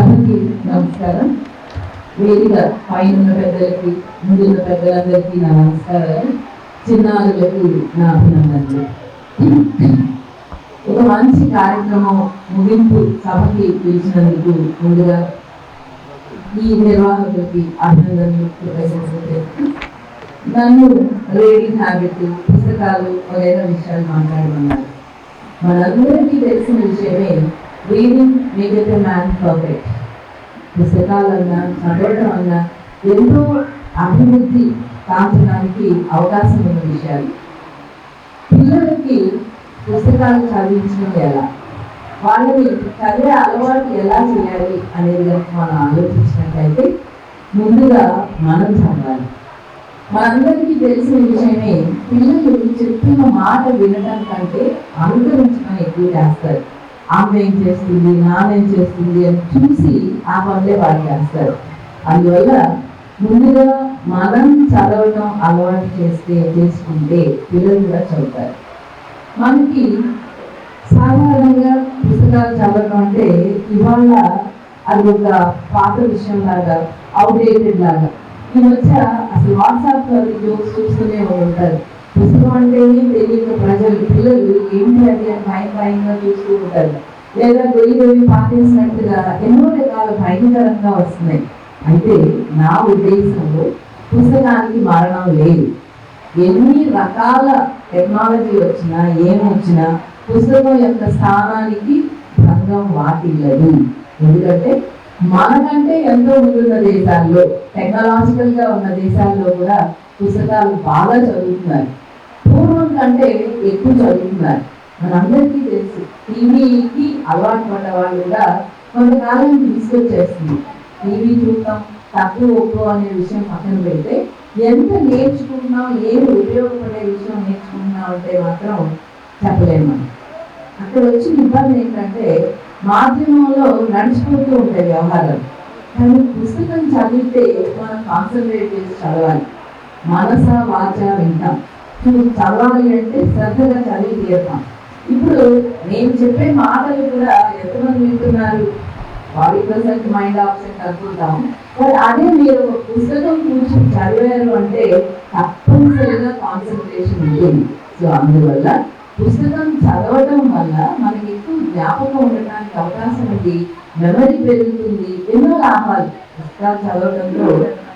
అందరికీ నమస్కారం. వేదిక పైన పెద్దలకి, ముందున్న పెద్దలందరికీ నా నమస్కారాలు, చిన్నారులకు నా అభినందనలు. ఒక మంచి కార్యక్రమం ముగింపు సభకి పిలిచినందుకు ముందుగా ఈ నిర్వాహకులకి అభినందనలు కృతజ్ఞతలు. నన్ను రీడింగ్ హ్యాబిట్, పుస్తకాలు వగైరా విషయాలు మాట్లాడమన్నారు. మనందరికీ తెలిసిన విషయమే, reading make a man perfect. పుస్తకాలన్నా చదవడం అన్నా ఎంతో అభివృద్ధి కాంచడానికి అవకాశం ఉన్న విషయాలు. పిల్లలకి పుస్తకాలు చదివించడం ఎలా, వాళ్ళని చదివే అలవాటు ఎలా చేయాలి అనేది కనుక మనం ఆలోచించినట్లయితే ముందుగా మనం చదవాలి. మనందరికీ తెలిసిన విషయమే, పిల్లలు చెప్పిన మాట వినడం కంటే అనుకరించడం ఎక్కువ చేస్తారు. అమ్మ ఏం చేస్తుంది, నాన్నేం చేస్తుంది అని చూసి ఆ పనులే వాళ్ళు చేస్తారు. అందువల్ల ముందుగా మనం చదవటం అలవాటు చేసుకుంటే పిల్లలు కూడా చదువుతారు. మనకి సాధారణంగా పుస్తకాలు చదవడం అంటే ఇవాళ అది ఒక పాత విషయం లాగా, అవుట్డేటెడ్ లాగా. ఈ మధ్య అసలు వాట్సాప్ జోక్స్ చూస్తూనే ఉంటారు. పుస్తకం అంటే తెలియక పిల్లలు ఏంటి అది అని భయంగా చూస్తూ ఉంటారు. లేదా గొయ్యి పాటించినట్టుగా ఎన్నో రకాల భయంకరంగా వస్తున్నాయి. అయితే నా ఉద్దేశంలో పుస్తకానికి మరణం లేదు. ఎన్ని రకాల టెక్నాలజీ వచ్చినా ఏమొచ్చినా పుస్తకం యొక్క స్థానానికి భంగం వాటిల్లదు. ఎందుకంటే మనకంటే ఎంతో ముందున్న దేశాల్లో, టెక్నాలజికల్ గా ఉన్న దేశాల్లో కూడా పుస్తకాలు బాగా చదువుతున్నారు. పూర్వం కంటే ఎక్కువ చదువుతున్నారు. మనందరికీ తెలుసు, టీవీకి అలవాటు పడ్డ వాళ్ళు కూడా కొంతకాలం తీసుకొచ్చేస్తుంది. టీవీ చూడటం తక్కువ ఒప్పు అనే విషయం పక్కన పెడితే ఎంత నేర్చుకుంటున్నాం, ఏమి ఉపయోగపడే విషయం నేర్చుకుంటున్నాం అంటే మాత్రం చెప్పలేము. అక్కడ వచ్చిన ఇబ్బంది ఏంటంటే మాధ్యమంలో నడిచిపోతూ ఉంటాయి వ్యవహారాలు. కానీ పుస్తకం చదివితే మనం కాన్సన్ట్రేట్ చేసి చదవాలి. మనస వాచ వింటాం. చదవాలి అంటే శ్రద్ధగా చదివి తీరుతాం. ఇప్పుడు నేను చెప్పే మాటలు కూడా ఎంతమంది వింటున్నారు, 40% మైండ్ ఆబ్సెంట్ అనుకుంటాం. మరి అదే మీరు పుస్తకం కూర్చొని చదివారు అంటే తప్పనిసరిగా కాన్సన్ట్రేషన్ ఉంటుంది. సో అందువల్ల పుస్తకం చదవటం వల్ల మనకి ఎక్కువ జ్ఞాపకం ఉండటానికి అవకాశం ఉంది, మెమరీ పెరుగుతుంది, ఎన్నో లాభాలు. పుస్తకాలు చదవడంలో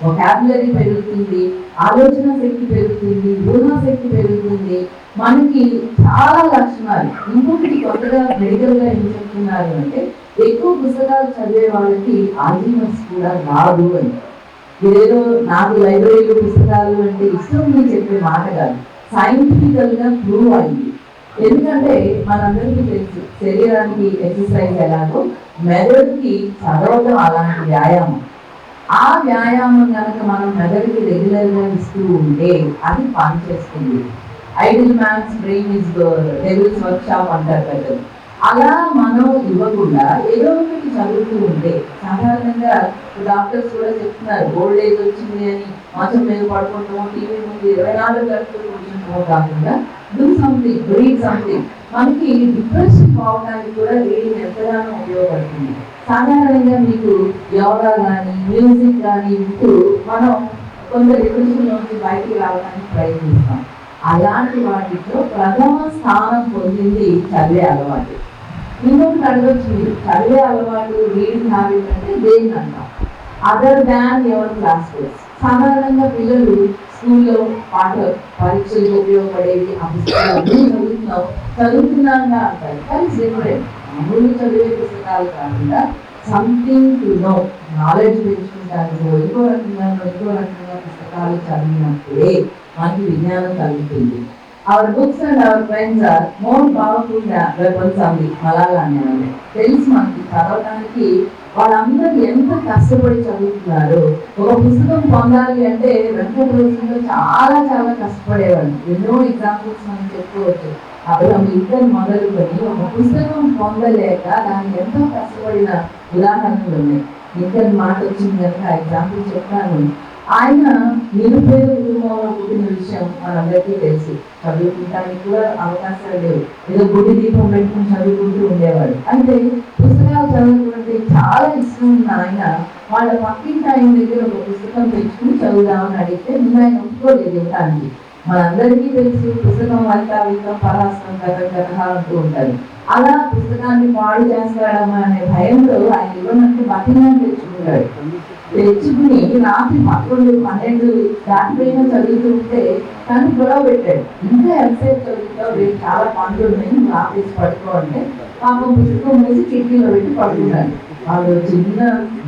వొకాబులరీ పెరుగుతుంది, ఆలోచన శక్తి పెరుగుతుంది, ఊహా శక్తి పెరుగుతుంది. మనకి చాలా లక్షణాలు. ఇంకొకటి కొత్తగా మెడికల్ గా ఏం చెప్తున్నారు అంటే, ఎక్కువ పుస్తకాలు చదివే వాళ్ళకి ఆల్జీమర్స్ కూడా రాదు అని. ఇదేదో నాకు లైబ్రరీలో పుస్తకాలు అంటే ఇష్టం అని చెప్పే మాట కాదు, సైంటిఫికల్ గా ప్రూవ్ అయింది. ఎందుకంటే మనందరికీ తెలుసు, శరీరానికి ఎక్సర్సైజ్ ఎలాగో మెదడుకి చదవటం అలాంటి వ్యాయామం. ఆ వ్యాయామం కనుక మనం మెదడుకి రెగ్యులర్ గా ఇస్తూ ఉంటే అది పనిచేస్తుంది. Idle man's brain is devil's workshop అంటారు పెద్దలు. అలా మనం ఇవ్వకుండా ఏదో ఒకటి చదువుతూ ఉంటే, సాధారణంగా డాక్టర్స్ కూడా చెప్తున్నారు, ఓల్డ్ ఏజ్ వచ్చింది అని మంచం మీద పడుకుంటాము, టీవీ ముందు 24 గంటలు కూర్చుంటామో కాకుండా డూ సంథింగ్, రీడ్ సంథింగ్. మనకి డిప్రెషన్ పోవడానికి కూడా రీడింగ్ ఎంతగానో ఉపయోగపడుతుంది. సాధారణంగా మీకు యోగా కానీ మ్యూజిక్ కానీ వింటూ మనం కొంత డిప్రెషన్ నుంచి బయటికి రావడానికి ప్రయత్నిస్తాం. అలాంటి వాటిలో ప్రథమ స్థానం పొందింది చదివే అలవాటు. ఇంకొకటి అడగచ్చు, చదివే అలవాటు, రీడింగ్ హ్యాబిట్ అంటే దేని అంటాం? Other than your class course. సాధారణంగా పిల్లలు స్కూల్లో పరీక్షలకు ఉపయోగపడేవి ఆ పుస్తకాలు చదువుతున్నాగా అంటారు. కానీ డిఫరెంట్. మామూలు చదివే పుస్తకాలు కాకుండా సంథింగ్ టు నో, నాలెడ్జ్ పెంచుకుంటానికి ఇంకో రకంగా పుస్తకాలు చదివినప్పుడే మనకి విజ్ఞానం కలుగుతుంది. Our books and our friends are more powerful weapons of the Malala అనేవాళ్ళు. తెలుసు మనకి చదవడానికి వాళ్ళందరూ ఎంత కష్టపడి చదువుతున్నారు. ఒక పుస్తకం పొందాలి అంటే వెంకటరోజులో చాలా చాలా కష్టపడేవాళ్ళు. ఎన్నో ఎగ్జాంపుల్స్ మనం చెప్పుకోవచ్చు. అబ్రహం లింకన్ మొదలుకొని ఒక పుస్తకం పొందలేక దానికి ఎంతో కష్టపడిన ఉదాహరణలు ఉన్నాయి. లింకన్ మాట వచ్చింది కనుక ఎగ్జాంపుల్ చెప్తాను. ఆయన నిరుపేద కుటుంబంలో పుట్టిన విషయం మనందరికీ తెలుసు. చదువుకుంటానికి కూడా అవకాశాలు లేవు. ఏదో గుడి దీపం పెట్టుకుని చదువుకుంటూ ఉండేవాడు. అయితే పుస్తకాలు చదువుకున్న అంటే చాలా ఇష్టం ఉన్న ఆయన వాళ్ళ పక్కింటి ఆయన దగ్గర ఒక పుస్తకం తెచ్చుకుని చదువుదామని అడిగితే ముందు ఆయన ఒప్పుకోలేదు ఇవ్వడానికి. మనందరికీ తెలుసు పుస్తకం వైతావితం పరాస్తం కథ అంటూ ఉంటారు. అలా పుస్తకాన్ని పాడు చేస్తాడమ్మా అనే భయంతో ఆయన ఇవ్వనంటే బతిమాలను తెచ్చుకుంటాడు. తెచ్చుకుని రాత్రి 11, 12 దాటిపైన చదువుతుంటే తను గొడవ పెట్టాడు. ఇంకా ఎంతసేపు చదువుతావు, రేపు చాలా పనులు ఉన్నాయి, నువ్వు ఆఫీస్ పడుకో అంటే పాపం పుస్తకం వేసి కిటికీలో పెట్టి పడుకున్నాడు. వాళ్ళు చిన్న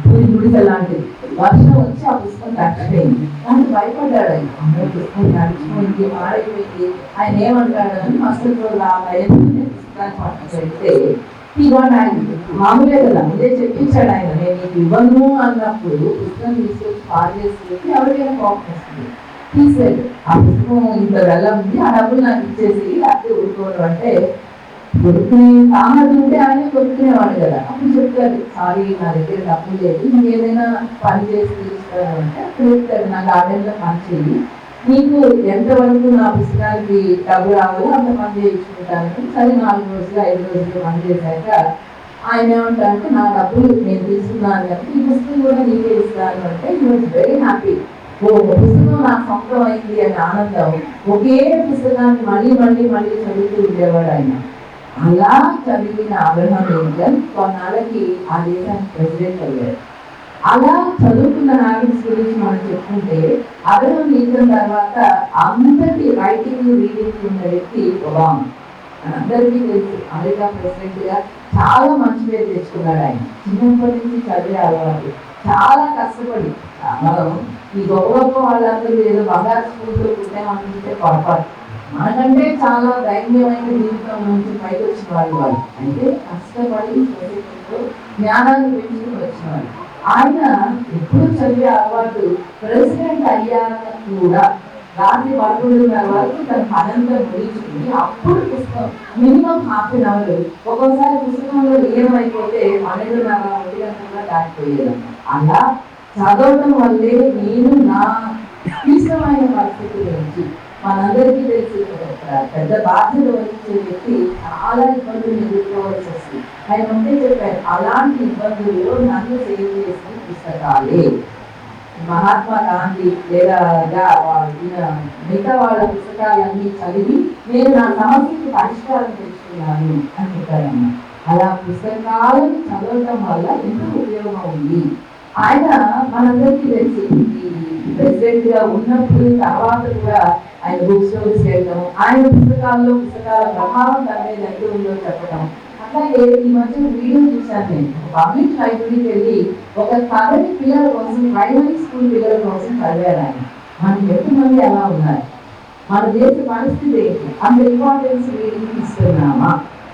పూరి గుడిసె లాంటిది. వర్షం వచ్చి ఆ పుస్తకం తడిచిపోయింది. కానీ భయపడ్డాడు ఆయన. అమ్మాయి పుస్తకం తడిచిపోయింది, మారైపోయింది. ఆయన ఏమంటాడు అని మస్తు ఆ భయంతోనే పుస్తకాన్ని పక్కన పెడితే ఇవాడు ఆయన మామూలే కదా, ముందే చెప్పించాడు ఆయన, నేను నీకు ఇవ్వను అన్నప్పుడు పుస్తకం తీసుకొచ్చి పాడు చేసి ఎవరికైనా కోపం వస్తుంది. తీసేది ఆ పుస్తకం ఇంత వెళ్ళ ఉంది, ఆ డబ్బులు నాకు ఇచ్చేసి లేకపోతే ఊరుకోవడం అంటే కొడుకుని సామర్థ్యం ఉంటే ఆయన కొడుకునేవాడు కదా. అప్పుడు చెప్తాడు, సారీ నా దగ్గర డబ్బులు లేదు, ఇంకేదైనా పని చేసి తీసుకోవడం అంటే అప్పుడు చెప్తాడు, నా గార్డెన్లో పని చేయి, నీకు ఎంతవరకు నా పుస్తకానికి డబ్బు రావాలో అంత పని చేయించుకుంటాను. సరే 4 రోజులు 5 రోజులు పని చేశాక ఆయన ఏమంటారంటే నా డబ్బులు నేను తీసుకున్నాను కాబట్టి ఈ పుస్తకం కూడా నీకే ఇస్తాను అంటే హీ వాజ్ వెరీ హ్యాపీ. ఓ పుస్తకం నాకు సొంతం అయింది అనే ఆనందం. ఒకే పుస్తకాన్ని మళ్ళీ మళ్ళీ మళ్ళీ చదువుతూ ఉండేవాడు ఆయన. అలా చదివిన అబ్రహాం లింకన్ కొన్నాళ్ళకి ఆ దేశానికి ప్రెసిడెంట్ అయ్యాడు. అలా చదువుకున్న హ్యాబిట్స్ గురించి మనం చెప్పుకుంటే అబ్రహాం లింకన్ తర్వాత అందరికీ రైటింగ్ రీడింగ్ ఉన్న వ్యక్తి ఒబామా. అందరికీ తెలుసు, అమెరికా ప్రెసిడెంట్ గా చాలా మంచి పేరు తెచ్చుకున్నాడు ఆయన. చిన్నప్పటి నుంచి చదివే అలవాటు, చాలా కష్టపడి. మనం ఈ గొప్ప వాళ్ళందరూ ఏదో బంగారు స్కూల్లో పుట్టామనుకుంటే పొరపాటు. మనకంటే చాలా ధైర్యమైన జీవితం నుంచి పైకి వచ్చిన వాళ్ళు అంటే కష్టపడి చదువుకుంటూ జ్ఞానాన్ని పెంచుకుని వచ్చిన వాళ్ళు. ఆయన ఎప్పుడు చదివే అలవాటు. ప్రెసిడెంట్ అయ్యాక కూడా రాత్రి 11:30 వరకు తన పనంతా ముగించుకుని అప్పుడు పుస్తకం మినిమం ½ an hour. ఒక్కోసారి పుస్తకంలో ఏమైపోతే 12:30, 1 గంట కూడా దాటిపోయేది. అలా చదవటం వల్లే నేను నా క్లిష్టమైన పరిస్థితుల నుంచి, మనందరికీ తెలిసి పెద్ద బాధ్యత వహించే వ్యక్తి చాలా ఇబ్బందులు ఎదుర్కోవాల్సి వస్తుంది. ఆయన ఉంటే చెప్పారు, అలాంటి ఇబ్బందుల్లో నన్ను సేవ్ చేసిన పుస్తకాలే. మహాత్మా గాంధీ లేదా మిగతా వాళ్ళ పుస్తకాలన్నీ చదివి నేను నా సమస్యకి పరిష్కారం తెచ్చుకున్నాను అని చెప్పారన్న. అలా పుస్తకాలను చదవటం వల్ల ఎంతో ఉపయోగం ఉంది. ఆయన మనందరికీ తెలిసి ప్రెసిడెంట్ గా ఉన్నప్పుడు తర్వాత కూడా ఆయన బుక్ స్టోరీస్ వెళ్ళడం, ఆయన పుస్తకాల ప్రభావం తన మీద ఎంత ఉందో చెప్పడం. అట్లాగే ఈ మధ్య వీడియో చూశాను నేను. పబ్లిక్ లైబ్రరీకి వెళ్ళి ఒక కథని పిల్లల కోసం, ప్రైమరీ స్కూల్ పిల్లల కోసం చదివారు ఆయన. మనకి ఎంతమంది అలా ఉన్నారు? మన దేశ పరిస్థితి ఏంటి? అంత ఇంపార్టెన్స్ రీడింగ్ ఇస్తున్నామా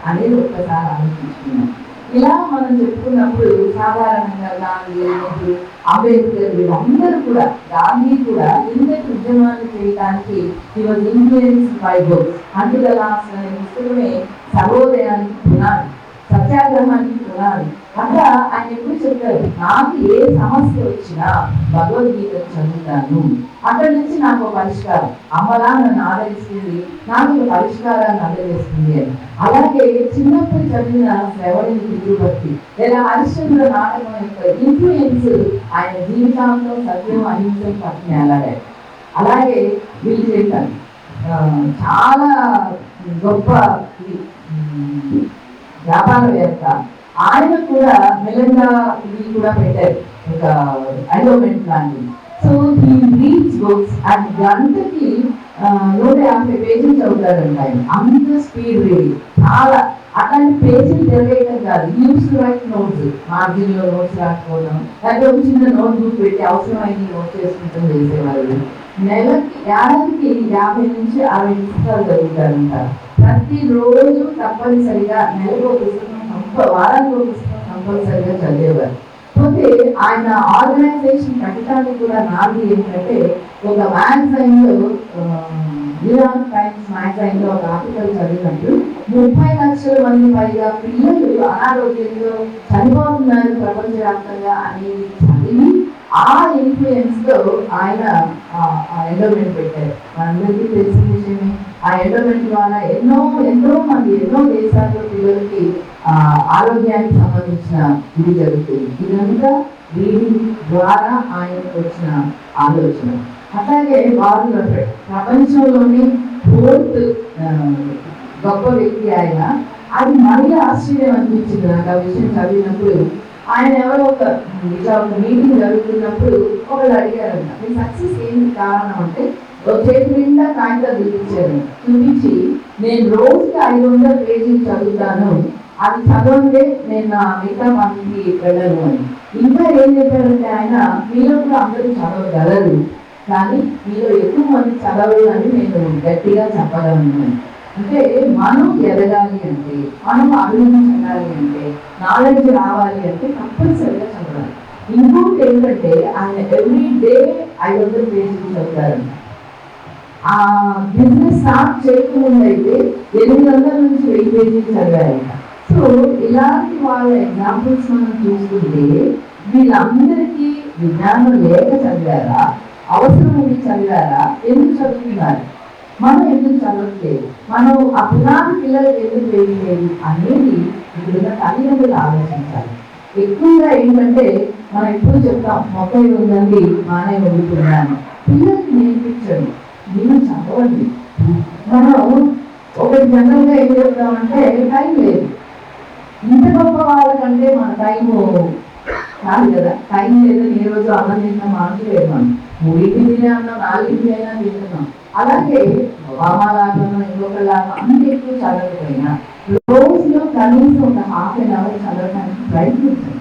అనేది ఒక్కసారి ఆలోచించుకున్నాం. ఇలా మనం చెప్పుకున్నప్పుడు సాధారణంగా గాంధీ, నెహ్రూ, అంబేద్కర్ వీళ్ళందరూ కూడా, గాంధీ కూడా ఇంతటి ఉద్యమాన్ని చేయడానికి he was influenced by books. Unto this last అనే పుస్తకమే సర్వోదయానికి పునాది, సత్యాగ్రహానికి పునాది. అట్లా ఆయన ఎప్పుడు చెప్తారు, నాకు ఏ సమస్య వచ్చినా భగవద్గీత చదువుతాను, అక్కడి నుంచి నాకు పరిష్కారం, అమ్మలా నన్ను ఆదరిస్తుంది, నాకు ఒక పరిష్కారాన్ని అందజేస్తుంది అని. అలాగే చిన్నప్పుడు చదివిన శ్రవణి తిరుగుబట్టి లేదా హరిశ్చంద్ర నాటకం యొక్క ఇన్ఫ్లుయెన్స్ ఆయన జీవితాంతం సత్యం అహింస పట్టిన అలాగారు. అలాగే బిల్ క్లింటన్ చాలా గొప్ప వ్యాపారవేత్త. ఆయన కూడా మెల్లగా ఇది కూడా పెట్టారు, ఒక ఎండోమెంట్ లాంటిది. So he reads books and గంటకి 150 పేజీలు చదువుతాడంట ఆయన. అంత స్పీడ్ రీడింగ్. చాలా అట్లాంటి పేజీలు తెలియటం కాదు, use to right notes, margin లో నోట్స్ రాకపోవడం, లేకపోతే ఒక చిన్న నోట్ బుక్ పెట్టి అవసరమైన నోట్ చేసుకుంటూ చేసేవాళ్ళు. ఏడాదికి 50 నుంచి 60 పుస్తకాలు చదువుతారంట. ప్రతిరోజు తప్పనిసరిగా నెలకు ఒక పుస్తకం, వారానికి ఒక పుస్తకం కంపల్సరిగా చదివేవారు. పోతే ఆయన ఆర్గనైజేషన్ పెట్టడానికి కూడా నాది ఏంటంటే, ఒక మ్యాగజైన్ లో న్యూయార్క్ టైమ్స్ మ్యాగజైన్ లో ఒక ఆర్టికల్ చదివినప్పుడు 30 లక్షల మంది పైగా పిల్లలు అనారోగ్యంలో చనిపోతున్నారు ప్రపంచవ్యాప్తంగా అనేది చదివి ఆ ఇన్ఫ్లుయెన్స్ తో ఆయన ఎండోమెంట్ పెట్టారు. మనందరికీ తెలిసిన విషయమే. ఆ ఎండోమెంట్ ద్వారా ఎన్నో మంది ఎన్నో దేశాల్లో పిల్లలకి ఆరోగ్యానికి సంబంధించిన ఇది జరుగుతుంది. ఇదంతా రీడింగ్ ద్వారా ఆయనకు వచ్చిన ఆలోచన. అట్లాగే వారు ప్రపంచంలోని 4th గొప్ప వ్యక్తి ఆయన. అది మరీ ఆశ్చర్యం అనిపించింది నాకు ఆ విషయం చదివినప్పుడు. ఆయన ఎవరో ఇట్లా ఒక మీటింగ్ జరుగుతున్నప్పుడు ఒకళ్ళు అడిగారంట, మీ సక్సెస్ ఏంటి కారణం అంటే చేతి నిండా కాగితాలు చూపించి నేను రోజుకి 500 పేజీలు చదువుతాను, అది చదవంటే నేను నా మిగతా పనికి వెళ్ళను అని. ఇంకా ఏం చెప్పారంటే ఆయన, మీలో కూడా అందరూ చదవగలరు కానీ మీలో ఎక్కువ మంది చదవరు అని నేను గట్టిగా చెప్పగలను అని. అంటే మనం ఎదగాలి అంటే, మనం అభివృద్ధి చెందాలి అంటే, నాలెడ్జ్ రావాలి అంటే తప్పనిసరిగా చదవాలి. ఇంకోటి ఏంటంటే ఆయన ఎవ్రీ డే 500 పేజీలు చదువుతారంట. ఆ బిజినెస్ స్టార్ట్ చేయకముందు అయితే 800 నుంచి 1000 పేజీలు చదివారంట. సో ఇలాంటి వాళ్ళ ఎగ్జాంపుల్స్ మనం చూస్తుంటే వీళ్ళందరికీ విజ్ఞానం లేక చదివారా, అవసరం ఉండి చదివారా, ఎందుకు చదువుతున్నారు, మనం ఎందుకు చదవట్లేదు, మనం ఆ పునాది పిల్లలకు ఎందుకు వేయలేదు అనేది ఇప్పుడున్న తల్లిదండ్రులు ఆలోచించాలి. ఎక్కువగా ఏంటంటే మనం ఎప్పుడు చెప్తాం, మొక్కలు ఉందండి మానే వండుతున్నాను, పిల్లలకి నేర్పించండి, మీరు చదవండి. మనం ఒకటి జనరల్గా ఏం చెప్తామంటే టైం లేదు, ఇంత గొప్ప వాళ్ళకంటే మన టైము కాదు కదా, టైం లేదు. ఈ రోజు అన్నం తిన్నా మానలేదు, మనం 3 తినే అన్నం 4 అయినా తింటున్నాం. అలాగే వామాలాగా ఇంకొకలాగా అంత ఎక్కువ చదవకపోయినా రోజులో కనీసం ఒక ½ an hour చదవడానికి ప్రయత్నించండి.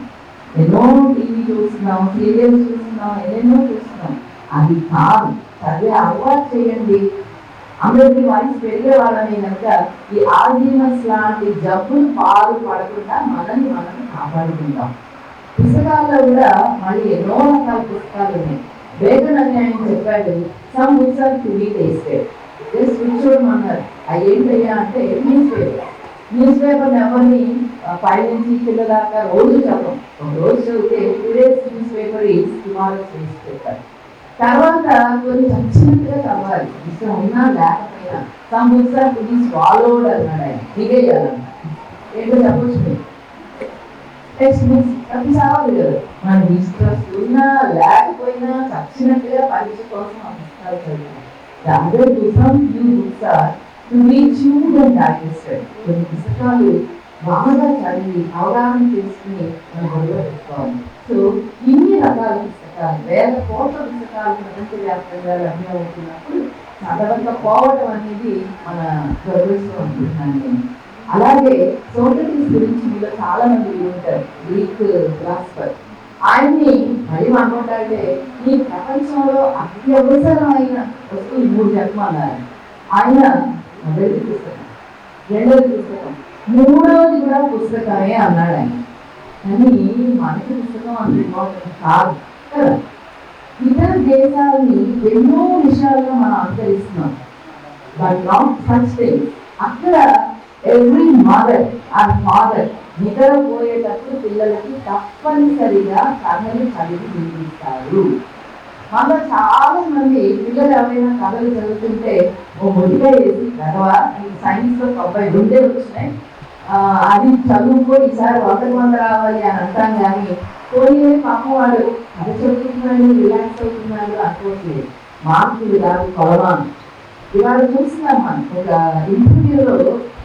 ఎన్నో టీవీ చూస్తున్నాం, సీరియల్స్ చూస్తున్నాం, ఎన్నెన్నో చూస్తున్నాం, అది కాదు, చదివే అలవాటు చేయండి. అందరికీ వయసు పెరిగే వాళ్ళని కనుక ఈ ఆల్జీమర్స్ లాంటి జబ్బులు పాలు పడకుండా మనల్ని మనం కాపాడుకుంటాం. పుస్తకాల్లో కూడా మళ్ళీ ఎన్నో రకాల పుస్తకాలు ఉన్నాయి. వేగన్ అని ఆయన చెప్పాడు, some books are to be tasted, just కూర్చోమన్నారు. అవి ఏంటయ్యా అంటే న్యూస్ పేపర్ ఎవరిని 5 నుంచి 6 దాకా రోజు చదవం. ఒక రోజు చదివితే today's newspaper is tomorrow's newspaper. తర్వాత కొన్ని చచ్చినట్టుగా చదవాలి, ఇష్టం ఉన్నా లేకపోయినా. Some books are to be swallowed అన్నాడు ఆయన, మిగేయాలన్న. ఏంటో చెప్పొచ్చు, టెక్స్ట్ బుక్స్ అది చావాలి కదా, మన ఇంట్రెస్ట్ ఉన్నా లేకపోయినా చచ్చినట్టుగా పరీక్ష కోసం ఆ పుస్తకాలు చదివాం. Other few books are to be chewed and digested. కొన్ని పుస్తకాలు బాగా చదివి అవగాహన చేసుకుని మనం మొదలు పెట్టుకోవాలి. సో ఇన్ని రకాల పుస్తకాలు, వేల కోట్ల పుస్తకాలు ప్రపంచవ్యాప్తంగా లభ్యమవుతున్నప్పుడు చదవకపోవడం అనేది మన దురదృష్టం అనుకుంటున్నాను నేను. అలాగే సోక్రటీస్ గురించి మీలో చాలా మంది ఉంటారు, గ్రీక్ ఫిలాసఫర్. ఆయన్ని మళ్ళీ అనుకుంటే ఈ ప్రపంచంలో అత్యవసరమైన వస్తువులు 3 చెప్పమన్నారు. ఆయన మొదటి పుస్తకం, రెండోది పుస్తకం, మూడోది కూడా పుస్తకమే అన్నాడు ఆయన. కానీ మనకి పుస్తకం అంత ఇంపార్టెంట్ కాదు కదా. ఇతర దేశాలని ఎన్నో విషయాల్లో మనం అనుసరిస్తున్నాం, బట్ నాట్ సచ్ థింగ్. అక్కడ ఎవ్రీ మదర్ ఆర్ ఫాదర్ నిద్రపోయేటప్పుడు పిల్లలకి తప్పనిసరిగా కథలు చదివి వినిపిస్తారు. మనలో చాలా మంది పిల్లలు ఎవరైనా కథలు చదువుతుంటే ఓ ముడిగా వేసి చదవా, సైన్స్ లో 92 వచ్చినాయి, అది చదువుకో ఈసారి 100 రావాలి అని అంటాం. కానీ పోనీ పాపం వాడు కథ చదువుతున్నాడు, రిలాక్స్ అవుతున్నాడు అనుకోవట్లేదు. మార్కులు కాదు కొలవాను. ఇవాళ చూస్తున్నాం మనం ఒక ఇంటర్వ్యూలో,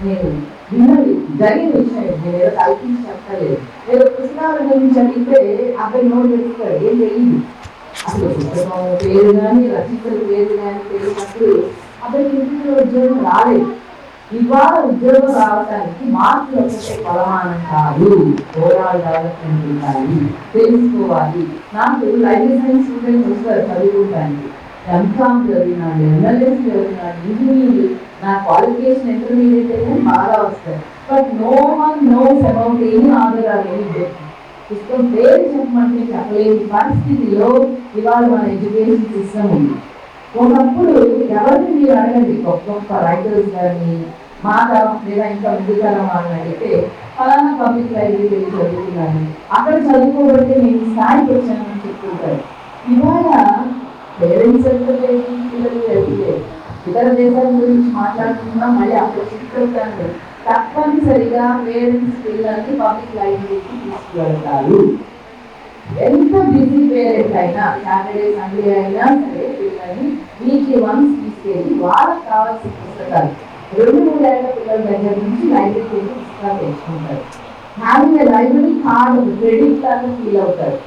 నేను విన్నది జరిగిన విషయం, నేను ఏదో కల్పించి చెప్పలేదు. ఏదో పుస్తకాల గురించి అడిగితే అబ్బాయి నోట్ పెట్టుకోడు, ఏం తెలియదు అసలు. పుస్తకం పేరు కానీ రచయితల పేరు కానీ తెలియనప్పుడు అబ్బాయికి ఇంటర్వ్యూలో ఉద్యోగం రాలేదు. ఇవాళ ఉద్యోగం రావడానికి మార్కులు ఒకటే కొలమానం కాదు, ఓవరాల్ డెవలప్మెంట్ ఉండాలి, తెలుసుకోవాలి. నాకు లైఫ్ సైన్స్ స్టూడెంట్స్ వస్తారు చదువుకోవడానికి, ఎంకామ్ చదివినాడు, ఎంఎల్ఎస్ చదివినాడు, ఇంజనీరింగ్, నా క్వాలిఫికేషన్ ఇంటర్మీడియట్ అయితే బాగా వస్తాయి. But no one knows about any order or any book. పుస్తకం పేరు చెప్పమంటే చెప్పలేని పరిస్థితిలో ఇవాళ మన ఎడ్యుకేషన్ సిస్టమ్ ఉంది. ఒకప్పుడు ఎవరిని మీరు అడగండి, గొప్ప రైటర్స్ కానీ మా తరం లేదా ఇంకా ముందు తరం వాళ్ళని అడిగితే ఫలానా పబ్లిక్ లైబ్రరీ వెళ్ళి చదువుతున్నాను, అక్కడ చదువుకోబట్టి నేను స్థాయికి వచ్చానని చెప్పుకుంటారు. ఇవాళ పేరెంట్స్ లేదు, పిల్లలు లేదు. ఇతర దేశాల గురించి మాట్లాడుతున్నాం, మళ్ళీ అక్కడ చిక్కుతాను. తప్పనిసరిగా పేరెంట్స్ పిల్లల్ని పబ్లిక్ లైబ్రరీకి తీసుకువెళ్తారు. ఎంత బిజీ పేరెంట్ అయినా సాటర్డే సండే అయినా సరే పిల్లల్ని వీక్లీ వన్స్ తీసుకెళ్ళి వాళ్ళకి కావాల్సిన పుస్తకాలు 2-3 ఏళ్ల పిల్లల దగ్గర నుంచి లైబ్రరీకి వెళ్ళి పుస్తకాలు తెచ్చుకుంటారు. Having a library card credit లాగా ఫీల్ అవుతారు.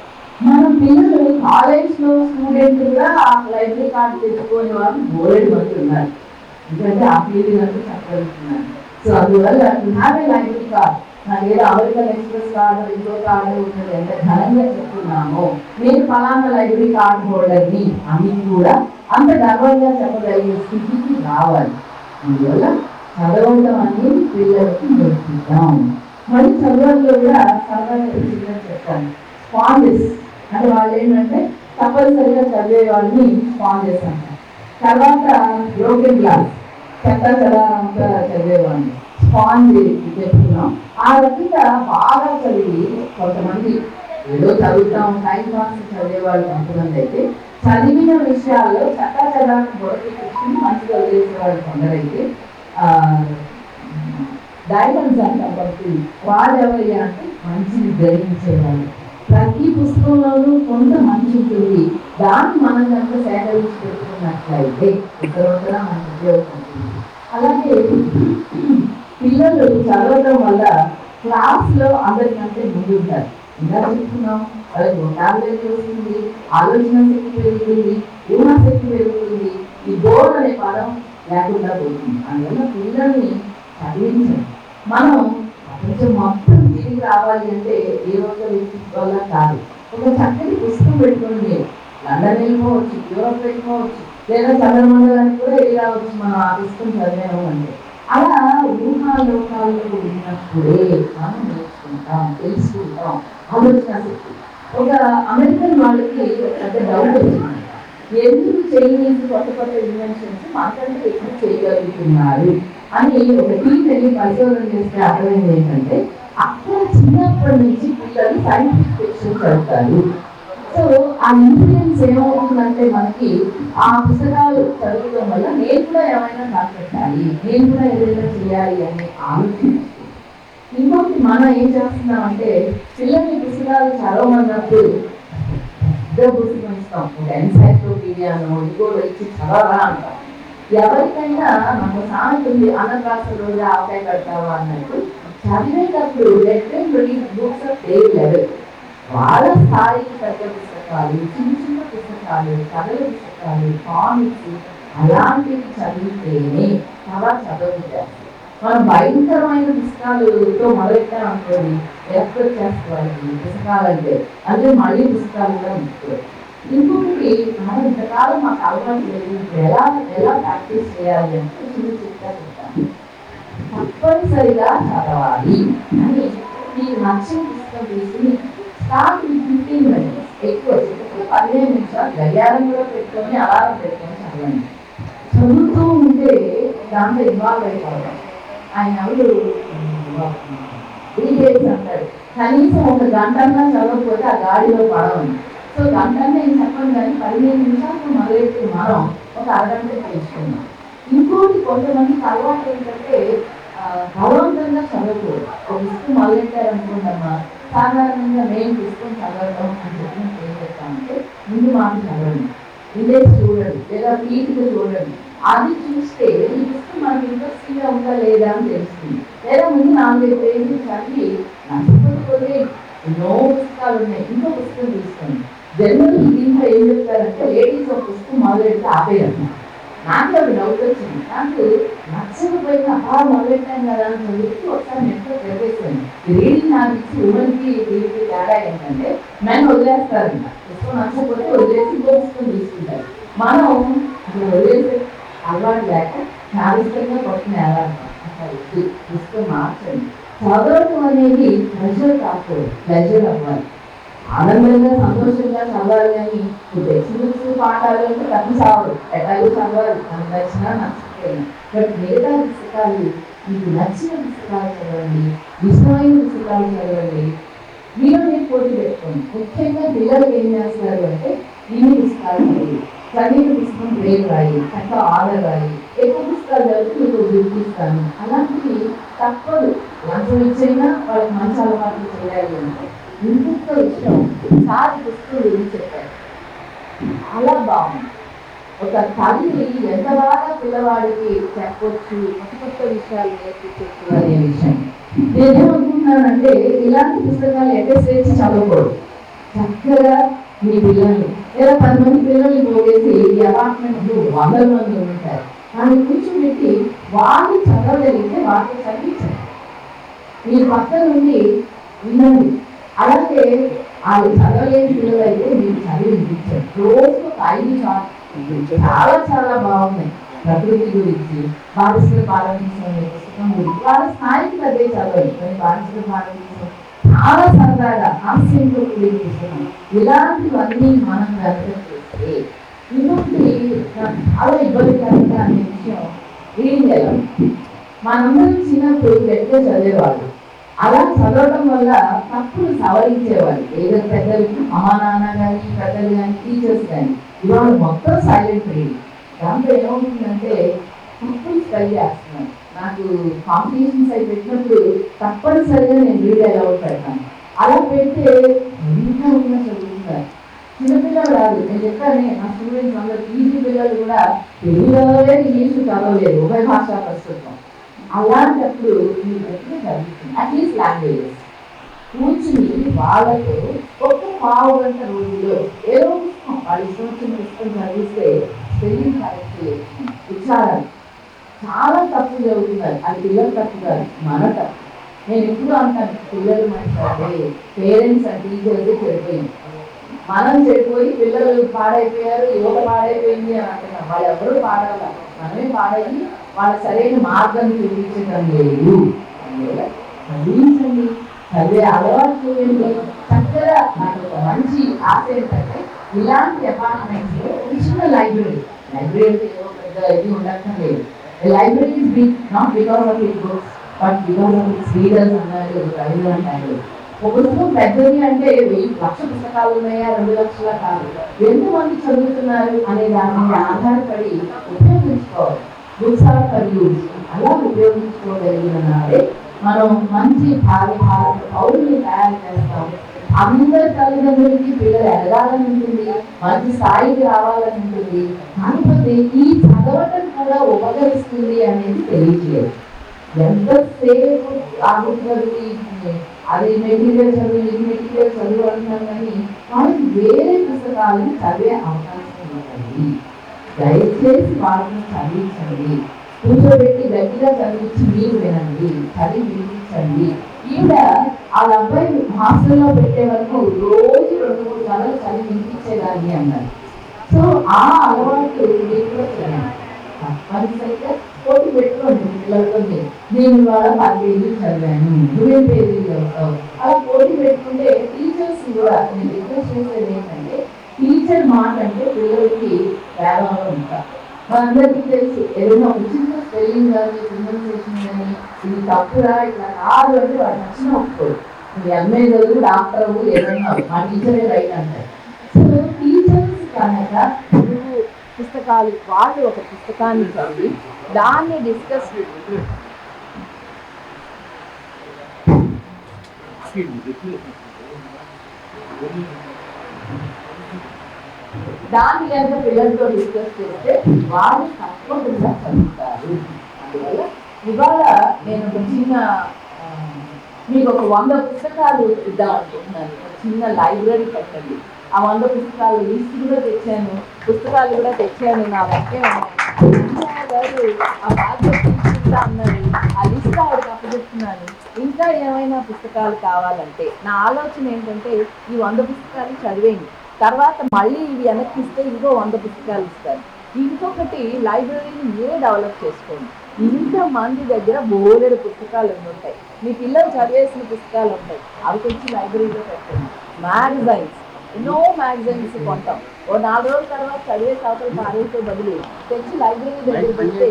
మన పిల్లలు కాలేజ్లో స్టూడెంట్ కూడా ఆ లైబ్రరీ కార్డు తెచ్చుకునే వాళ్ళు బోలెడు మంది ఉన్నారు. ఎందుకంటే ఆ ఫీలింగ్ అంతా చెప్పగలుగుతున్నాను. సో అందువల్ల హ్యావ్ ఏ లైబ్రరీ కార్డ్. నాకు ఏదో అమెరికన్ ఎక్స్ప్రెస్ కార్డు ఇంకో కార్డు ఉన్నది ఎంత ఘనంగా చెప్తున్నామో, నేను ఫలానా లైబ్రరీ కార్డు హోల్డర్ని అని కూడా అంత గర్వంగా చెప్పగలిగే స్థితికి రావాలి. అందువల్ల చదవడం అనేది పిల్లలకి నేర్పిద్దాం. మరి చదవడంలో కూడా సరదాగా చెప్తాను. స్పాంజెస్ అంటే వాళ్ళు ఏంటంటే తప్పనిసరిగా చదివే వాళ్ళని స్పాంజెస్ అంటారు. తర్వాత బ్రోకెన్ గ్లాస్ చెత్త చదవడంతో చదివేవాడిని స్పాంజ్ చెప్తున్నాం. ఆ రకంగా బాగా చదివి కొంతమంది ఏదో చదువుతాం టైం పాస్ చదివేవాళ్ళు కొంతమంది అయితే చదివిన విషయాల్లో చట్టా చదవడానికి బొరకి కూర్చుని మంచిగా వదిలేసేవాళ్ళు కొందరైతే డైమండ్స్ అంటారు. కాబట్టి వాళ్ళు ఎవరి అంటే మంచిని గ్రహించేవాళ్ళు. ప్రతి పుస్తకంలోనూ కొంత మంచి ఉంటుంది. దాన్ని మనం కనుక సేకరించి పెట్టుకున్నట్లయితే ఉత్తరోత్తర మనకు ఉపయోగపడుతుంది. అలాగే పిల్లలు చదవడం వల్ల క్లాస్లో అందరికంటే ముందు ఉంటారు. ఇంకా చెప్తున్నాం వాళ్ళకి వొకాబులరీ వస్తుంది, ఆలోచన శక్తి పెరుగుతుంది, ఊహాశక్తి పెరుగుతుంది. ఈ బోర్డ్ అనే పదం లేకుండా పోతుంది. అందువల్ల పిల్లల్ని చదివించండి. మనం కొంచెం మొత్తం తిరిగి రావాలి అంటే ఏ ఒక్క వ్యక్తి వల్ల కాదు. ఒక చక్కటి పుస్తకం పెట్టుకొని మీరు లండన్ వెళ్ళిపోవచ్చు, యూరోప్ వెళ్ళిపోవచ్చు, లేదా చంద్రమండలానికి కూడా వెళ్ళి రావచ్చు. మనం ఆ పుస్తకం చదివాము అంటే అలా ఊహాలోకాల్లో ఉన్నప్పుడే మనం నేర్చుకుంటాం, తెలుసుకుంటాం. ఆలోచన శక్తి. ఒక అమెరికన్ వాళ్ళకి పెద్ద డౌట్ వచ్చింది. ఎందుకు చైనీస్ కొత్త కొత్త ఇన్వెన్షన్స్ మనకంటే ఎక్కువ చేయగలుగుతున్నారు అని ఒక టీం వెళ్ళి పరిశోధన చేస్తే అర్థమైంది ఏంటంటే అక్కడ చిన్నప్పటి నుంచి పిల్లలు సైంటిఫిక్ ఫిక్షన్ చదువుతారు. సో ఆ ఇన్ఫ్లుయెన్స్ ఏమవుతుందంటే మనకి ఆ పుస్తకాలు చదవడం వల్ల నేను కూడా ఏమైనా కనిపెట్టాలి, నేను కూడా ఏదైనా చేయాలి అనే ఆలోచన. ఇంకొకటి మనం ఏం చేస్తున్నామంటే పిల్లల్ని పుస్తకాలు చదవమన్నప్పుడు పుస్తకం ఇస్తాం. ఒక ఎన్సైక్లోపీడియాను ఇంకో ఇచ్చి చదవరా అంటాం. ఎవరికైనా మనకు సామెత ఉంది, అన్నప్రాసన రోజు ఆవకాయ పెడతావా అన్నట్టు. చదివేటప్పుడు బుక్స్ ఆఫ్ డే లెవెల్ వాళ్ళ స్థాయికి తగ్గ పుస్తకాలు, చిన్న చిన్న పుస్తకాలు, కథల పుస్తకాలు, కామిక్స్ అలాంటివి చదివితేనే చాలా చదువుతారు. మనం భయంకరమైన పుస్తకాలతో మొదలెట్టాం అనుకోండి, ఎక్కడ చేస్తారు పుస్తకాలంటే అదే మళ్ళీ పుస్తకాలు కూడా ఉంచుకోవాలి. ఇంకొకటి మనం ఇంతకాలం మాకు అలవాటు లేదు, ఎలా ఎలా ప్రాక్టీస్ చేయాలి అంటే చిన్న చిట్కా చెప్తాను. తప్పనిసరిగా చదవాలి అని మీకు నచ్చిన పుస్తకం తీసుకుని స్టార్ట్ విత్ 15 minutes, ఎక్కువ 15 నిమిషాలు గడియారం కూడా పెట్టుకొని అలారం పెట్టుకొని చదవండి. చదువుతూ ఉంటే దాంట్లో ఇన్వాల్వ్ అయిపోవడం. ఆయన ఎవరు డీటెయిల్స్ అంటారు, కనీసం ఒక గంటన్నా చదవకపోతే ఆ గాడిలో పడవండి. సో గంటన్నా నేను చెప్పను కానీ 15 నిమిషాలు మొదలెట్టి మనం ఒక అరగంట తెలుసుకున్నాం. ఇంకోటి కొంతమందికి అలవాటు ఏంటంటే బలవంతంగా చదవకూడదు. ఒక పుస్తకం మొదలెట్టారనుకుంటామా, సాధారణంగా మేము పుస్తకం చదవడం అని చెప్పినప్పుడు ఏం చెప్తామంటే ముందు మాకు చదవండి, విలేజ్ చూడండి, లేదా పీఠిక చూడండి. అది చూస్తే ఈ పుస్తకం మనకి ఇంట్రెస్టింగ్గా ఉందా లేదా అని తెలుస్తుంది. లేదా ముందు 4-5 పేజీలు చదివి నచ్చకపోతే ఎన్నో పుస్తకాలు ఉన్నాయి, ఇంకో పుస్తకం తీసుకోండి. జనరల్ దీంట్లో ఏం చెప్తారంటే లేడీస్ ఒక పుస్తకం మొదలెడితే ఆపేయడం. నాకు ఒక డౌట్ వచ్చింది. నాకు నచ్చకపోయినా మొదలెట్టాను కదా అని చెప్పి ఒకసారి నెట్లో చదివేసాను. రీడింగ్ హ్యాబిట్స్ ఉమెన్కి దీనికి తేడా ఏంటంటే మెన్ వదిలేస్తారంట, పుస్తకం నచ్చకపోతే వదిలేసి ఇంకో పుస్తకం తీసుకుంటారు. మనం అసలు వదిలేసే అలవాటు లేక చారిత్రంగా కొట్టిన అసలు పుస్తకం మార్చండి. చదవడం అనేది ప్రెషర్ కాకూడదు, ప్లెజర్ అవ్వాలి. ఆనందంగా సంతోషంగా చదవాలి కానీ టెక్స్ట్ పాఠాలు అంటే తప్పి సావరు, ఎటాలు చదవాలి, మనకు నచ్చినా నచ్చకపోయినా. బట్ మిగతా పుస్తకాలు మీకు నచ్చిన పుస్తకాలు చదవండి, ఇష్టమైన పుస్తకాలు చదవండి. మీరు పోటీ పెట్టుకోండి. ముఖ్యంగా పిల్లలకి ఏం చేస్తారు అంటే ఇన్ని పుస్తకాలు చదివి చదివిన పుస్తకం పేరు రాయి, చక్కగా ఆర్డర్ రాయి, ఎక్కువ పుస్తకాలు చదివితే మీకు గుర్తిస్తాను. అలాంటివి తప్పదు. లంచం ఇచ్చైనా వాళ్ళకి మంచి అలవాట్లు చేయాలి అంటే ఇంకొక విషయం సార్ పుస్తకం గురించి చెప్పారు. చాలా బాగుంది. ఒక తల్లి ఎంత బాగా పిల్లవాడికి చెప్పొచ్చు, కొత్త కొత్త విషయాలు నేర్పించవచ్చు అనే విషయం. నేనేమనుకుంటున్నానంటే ఇలాంటి పుస్తకాలు ఎక్కడేసి చదవకూడదు. చక్కగా మీ పిల్లల్ని లేదా 10 మంది పిల్లల్ని పోగేసి ఈ అపార్ట్మెంట్ 100 మంది ఉంటారు, కానీ కూర్చోబెట్టి వాళ్ళు చదవగలిగితే వాళ్ళు చదివించారు. మీ పక్క నుండి వినండి. అలాగే వాళ్ళు చదవలేని పిల్లలు అయితే మీరు చదివించారు. రోజు ఒక 5 చాలా చాలా బాగున్నాయి. ప్రకృతి గురించి, బాధితుల భారతదేశం పుస్తకం గురించి వాళ్ళ స్థాయికి అదే చదవాలి. బాధితుల భారతదేశం చాలా సరదాగా హాస్యంతో కూడిన పుస్తకం. ఇలాంటివన్నీ మనం అర్థం చేస్తే ఇంకొకటి చాలా ఇబ్బందికరంగా అనే విషయం రీడింగ్ ఎలా. మనందరం చిన్నప్పుడు గట్టిగా చదివేవాళ్ళు. అలా చదవడం వల్ల తప్పులు సవరించేవాళ్ళు. ఏదో పెద్దలు అమ్మా నాన్న కానీ పెద్దలు కానీ టీచర్స్ కానీ. ఇవాళ మొత్తం సైలెంట్ రీడింగ్. దాంట్లో ఏమవుతుందంటే తప్పులు స్టడీ చేస్తున్నాను. నాకు కాంపిటీషన్స్ అయి పెట్టినప్పుడు తప్పనిసరిగా నేను రీడ్ అలౌట్ పెడతాను. అలా పెడితే ఇంకా ఉన్న చదువుతున్నారు. చిన్నపిల్లలు రాదు. నేను చెప్పాను నా స్టూడెంట్స్ అందరూ పీజీ పిల్లలు కూడా తెలుగులోనే ఇంగ్లీష్ చదవలేదు, ఉభయ భాషా ప్రస్తుతం. అలాంటప్పుడు మీరు ఎప్పుడు చదువుతుంది అట్లీస్ట్ లాంగ్వేజెస్ కూర్చుని వాళ్ళతో ఒక్క పావు గంట రోజులో ఏదో పుస్తకం వాళ్ళు ఇష్టం వచ్చిన పుస్తకం చదివిస్తే స్పెల్లింగ్ కరెక్ట్ చేయొచ్చు, ఉచ్చారణ. చాలా తప్పు జరుగుతున్నారు. అది పిల్లలు తప్పు కాదు, మన తప్పు. నేను ఎప్పుడు అంటాను పిల్లలు మంచిదే, పేరెంట్స్ అండ్ టీచర్స్ చెడిపోయింది. మనం చెడిపోయి పిల్లలు పాడైపోయారు, యువత పాడైపోయింది అని అంటున్నాం. వాళ్ళు ఎవరు పాడాల, మనమే పాడయ్యి వాళ్ళ సరైన మార్గం చూపించడం లేదు. అందువల్ల చదివించండి, చదివే అలవాటు చేయండి. చక్కగా నాకు ఒక మంచి ఆశ ఏంటంటే ఇలాంటి అపార్ట్మెంట్స్ లో చిన్న లైబ్రరీ ఏదో పెద్ద ఇది ఉండక్కర్లేదు. Library is big not because of it books but because of its readers అన్నారు రైలు అంటారు. ఒక పుస్తకం పెద్దది అంటే 1,00,000 పుస్తకాలు ఉన్నాయా 2 లక్షల కాదు, ఎంతమంది చదువుతున్నారు అనే దాని మీద ఆధారపడి ఉపయోగించుకోవాలి. Books are for use. అలా ఉపయోగించుకోగలిగిన నాడే మనం మంచి భారత పౌరుల్ని తయారు చేస్తాం. అందరి తల్లిదండ్రులకి పిల్లలు ఎదగాలని ఉంటుంది, మంచి స్థాయికి రావాలని ఉంటుంది. కాకపోతే ఈ చదవటం కూడా ఉపకరిస్తుంది అనేది తెలియజేయదు. ఎంతసేపు ఆగుతుంది అది మెటీరియల్ చదువు ఇది మెటీరియల్ చదువు అంటున్నాం, కానీ వాళ్ళకి వేరే పుస్తకాలను చదివే అవకాశం ఉంటుంది. దయచేసి వాళ్ళని చదివించండి. కూర్చోబెట్టి గట్టిగా చదివించి మీరు వినండి, చదివి వినిపించండి. ఈవిడ వాళ్ళ అబ్బాయి హాస్టల్లో పెట్టే వరకు రోజు 2-3 కథలు చదివి వినిపించేదాన్ని అన్నారు. సో ఆ అలవాటు మీరు కూడా చేయండి. తప్పనిసరిగా పోటీ పెట్టుకోండి పిల్లలతో. నేను వాళ్ళ 10 పేజీలు చదివాను, 20 పేజీలు చదువుతావు. అలా పోటీ పెట్టుకుంటే టీచర్స్ కూడా నేను రిక్వెస్ట్ చేసేది ఏంటంటే టీచర్ మాట అంటే పిల్లలకి వేగంగా ఉంటారు. మనందరికీ తెలుసు ఏదైనా ఒక చిన్న స్పెల్లింగ్ కానీ ప్రొనౌన్సియేషన్ కానీ ఇది తప్పురా ఇట్లా కాదు అంటే వాడు నచ్చిన ఒప్పుకోడు. ఎంఏ చదువు డాక్టర్ ఏదన్నా మా టీచరే రైట్ అంటారు. సో టీచర్స్ కనుక పుస్తకాలు వాళ్ళు ఒక పుస్తకాన్ని చదివి దాన్ని డిస్కస్ దాన్ని కనుక పిల్లలతో డిస్కస్ చేస్తే వాళ్ళు తప్పకుండా చదువుతారు. అందువల్ల ఇవాళ నేను ఒక చిన్న మీకు ఒక 100 పుస్తకాలు ఇద్దాం అనుకుంటున్నాను. ఒక చిన్న లైబ్రరీ పెట్టండి. ఆ 100 పుస్తకాలు లిస్ట్ కూడా తెచ్చాను, పుస్తకాలు కూడా తెచ్చాను. నా వెంటే గారు ఆ బాధ్యత తీసుకుంటా అన్నారు. ఆ లిస్ట్ ఆవిడకి అప్పచెప్తున్నాను. ఇంకా ఏమైనా పుస్తకాలు కావాలంటే నా ఆలోచన ఏంటంటే ఈ 100 పుస్తకాలు చదివేయండి, తర్వాత మళ్ళీ ఇవి వెనక్కి ఇస్తే ఇంకో 100 పుస్తకాలు ఇస్తారు. ఇంకొకటి లైబ్రరీని మీరే డెవలప్ చేసుకోండి. ఇంతమంది దగ్గర బోలెడు పుస్తకాలు ఉంటాయి, మీ పిల్లలు చదివేసిన పుస్తకాలు ఉంటాయి, అవి తెచ్చి లైబ్రరీలో పెట్టండి. మ్యాగజైన్స్ ఎన్నో మ్యాగజైన్స్ కొంటాం, ఓ 4 రోజుల తర్వాత చదివే అవతల పారేసే బదులు తెచ్చి లైబ్రరీ దగ్గర పెడితే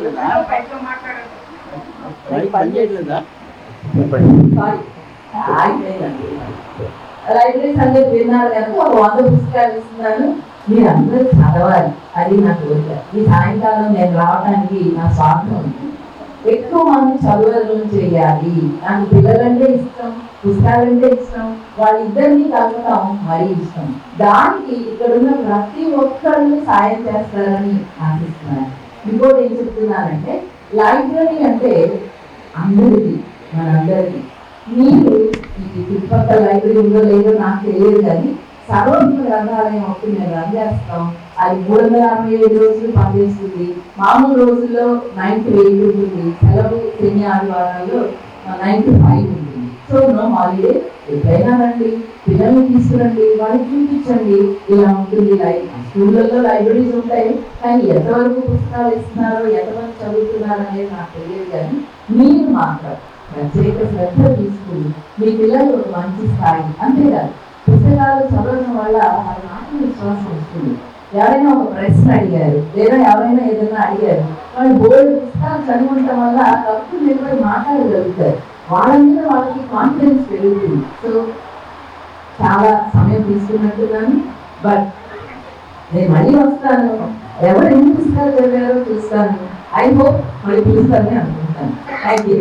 లైబ్రరీ సంగతి విన్నారు కనుక ఒక 100 పుస్తకాలు ఇస్తున్నాను, మీరు అందరూ చదవాలి. అది నా కోరిక. ఈ సాయంకాలం నేను రావడానికి నా స్వార్థం ఉంది. ఎక్కువ మంది చదువులను చేయాలి. నాకు పిల్లలంటే ఇష్టం, పుస్తకాలంటే ఇష్టం, వాళ్ళిద్దరినీ కలపడం మరీ ఇష్టం. దానికి ఇక్కడున్న ప్రతి ఒక్కరిని సాయం చేస్తారని ఆశిస్తున్నాను. ఇంకోటి ఏం చెప్తున్నానంటే, లైబ్రరీ అంటే అందరిది, మనందరిది. మీరు ఈ చుట్టుపక్కల లైబ్రరీ ఉందో లేదో నాకు తెలియదు, కానీ సర్వజ్ఞ గ్రంథాలయం ఒకటి మేము రన్ చేస్తాం. అది 365 రోజులు పనిచేస్తుంది. మామూలు రోజుల్లో 9 to 8 ఉంటుంది, సెలవు శని ఆదివారాల్లో 9 to 5 ఉంటుంది. So no holiday. ఎప్పుడైనా రండి, పిల్లల్ని తీసుకురండి, వాళ్ళకి చూపించండి ఇలా ఉంటుంది. స్కూళ్ళల్లో లైబ్రరీస్ ఉంటాయి, కానీ ఎంతవరకు పుస్తకాలు ఇస్తున్నారో, ఎంతమంది చదువుతున్నారు అనేది నాకు తెలియదు. కానీ మీరు మాత్రం ప్రత్యేక శ్రద్ధ తీసుకుని మీ పిల్లలు ఒక మంచి స్థాయి, అంతేకాదు పుస్తకాలు చదవడం వల్ల వాళ్ళ ఆత్మవిశ్వాసం వస్తుంది. ఎవరైనా ఒక ప్రశ్న అడిగారు, లేదా ఎవరైనా ఏదైనా అడిగారు, వాళ్ళు బోర్డు పుస్తకాలు చదువుకోవటం వల్ల తప్పు నిలబడి మాట్లాడగలుగుతారు. వాళ్ళ మీద వాళ్ళకి కాన్ఫిడెన్స్ పెరుగుతుంది. సో చాలా సమయం తీసుకున్నట్టున్నాను, బట్ నేను మళ్ళీ వస్తాను. ఎవరు ఎన్ని పుస్తకాలు చదివారో చూస్తాను. ఐ హోప్ మళ్ళీ పిలుస్తానని అనుకుంటాను. Thank you.